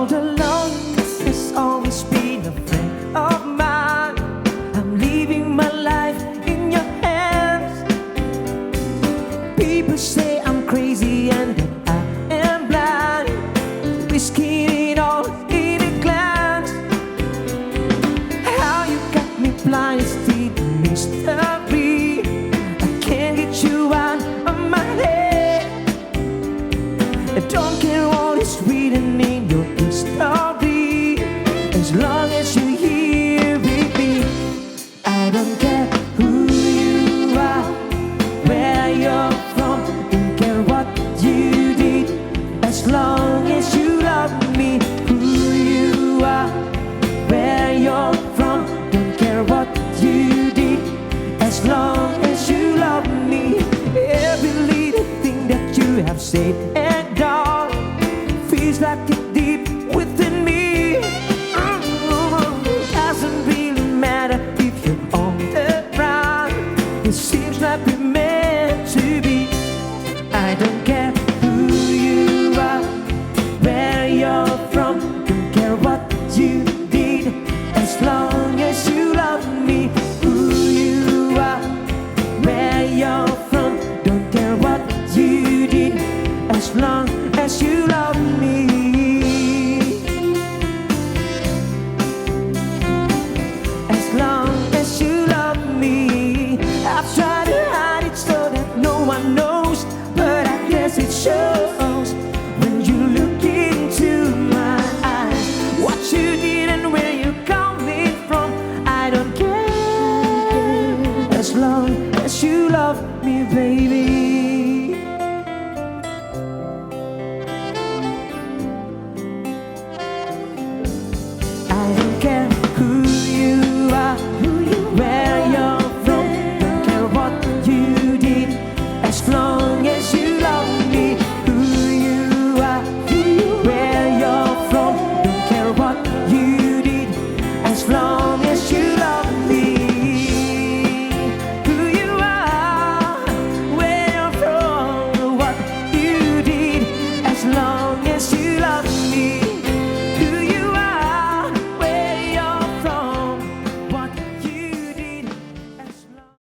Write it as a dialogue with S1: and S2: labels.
S1: all along. This has always been a friend of mine. I'm leaving my life in your hands. People say I'm crazy and that I am blind, risking it all in a glance. How you got me blind is the mystery. I can't get you out of my head. I don't care what is written in your history, as long as you're here with me. I don't care who you are, where you're from, don't care what you did, as long as you love me. Who you are, where you're from, don't care what you did, as long as you love me. Every little thing that you have said and done feels like it deep within me. Doesn't really matter if you're on the ground, it seems like we're meant to be. I don't care who you are, where you're from, don't care what you did, as long as you love me. Who you are, where you're from, don't care what you did, as long as you love me. As long as you love me. I've tried to hide it so that no one knows, but I guess it shows.